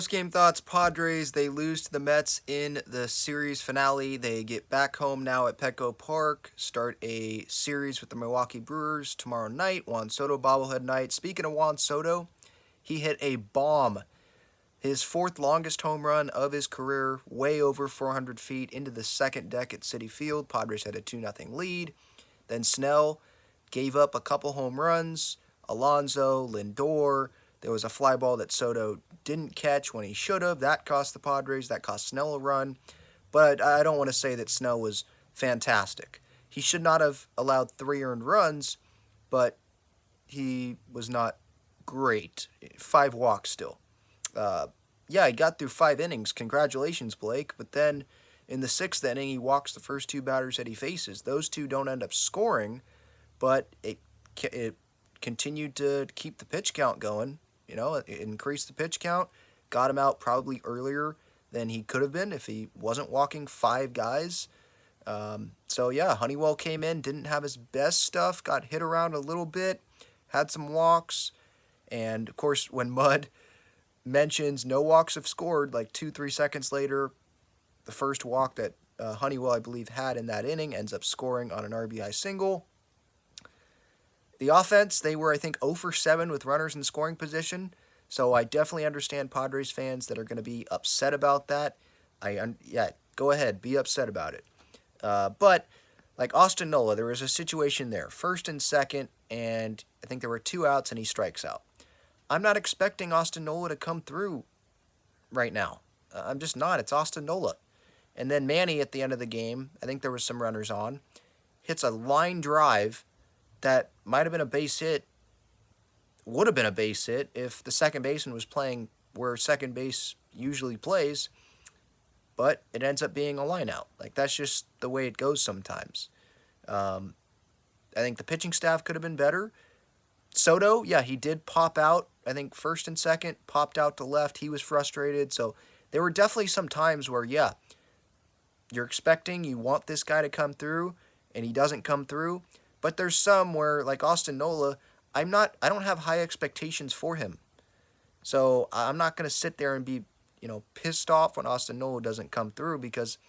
Postgame thoughts. Padres, they lose to the Mets in the series finale. They get back home now at Petco Park, start a series with the Milwaukee Brewers tomorrow night. Juan Soto bobblehead night. Speaking of Juan Soto, he hit a bomb. His fourth longest home run of his career, way over 400 feet into the second deck at Citi Field. Padres had a 2-0 lead. Then Snell gave up a couple home runs. Alonso, Lindor. There was a fly ball that Soto didn't catch when he should have. That cost the Padres. That cost Snell a run. But I don't want to say that Snell was fantastic. He should not have allowed 3 earned runs, but he was not great. 5 walks still. Yeah, he got through 5 innings. Congratulations, Blake. But then in the 6th inning, he walks the first 2 batters that he faces. Those 2 don't end up scoring, but it continued to keep the pitch count going. It increased the pitch count, got him out probably earlier than he could have been if he wasn't walking 5 guys. So yeah, Honeywell came in, didn't have his best stuff, got hit around a little bit, had some walks, and of course when Mud mentions no walks have scored, like 2-3 seconds later, the first walk that Honeywell, I believe, had in that inning ends up scoring on an RBI single. The offense, they were, I think, 0 for 7 with runners in scoring position. So I definitely understand Padres fans that are going to be upset about that. Yeah, go ahead, be upset about it. But like Austin Nola, there was a situation there, first and second, and I think there were 2 outs, and he strikes out. I'm not expecting Austin Nola to come through right now. I'm just not. It's Austin Nola. And then Manny at the end of the game, I think there was some runners on, hits a line drive that might have been a base hit, would have been a base hit if the second baseman was playing where second base usually plays, but it ends up being a line out. Like, that's just the way it goes sometimes. I think the pitching staff could have been better. Soto, yeah, he did pop out. I think first and second, popped out to left. He was frustrated. So there were definitely some times where, yeah, you're expecting, you want this guy to come through, and he doesn't come through. But there's some where, like Austin Nola, I don't have high expectations for him. So I'm not going to sit there and be, pissed off when Austin Nola doesn't come through because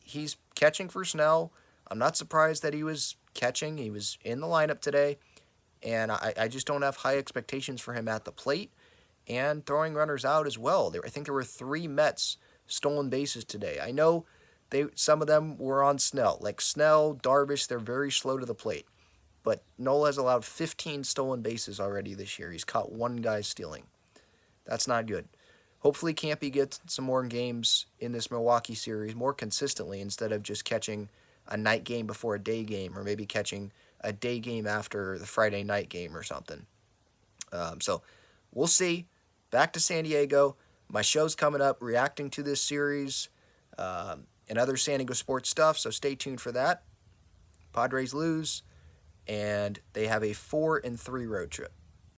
he's catching for Snell. I'm not surprised that he was catching. He was in the lineup today. And I just don't have high expectations for him at the plate and throwing runners out as well. I think there were 3 Mets stolen bases today. I know some of them were on Snell. Like Snell, Darvish, they're very slow to the plate. But Nola has allowed 15 stolen bases already this year. He's caught 1 guy stealing. That's not good. Hopefully Campy gets some more games in this Milwaukee series more consistently instead of just catching a night game before a day game or maybe catching a day game after the Friday night game or something. So we'll see. Back to San Diego. My show's coming up reacting to this series and other San Diego sports stuff, so stay tuned for that. Padres lose, and they have a 4-3 road trip.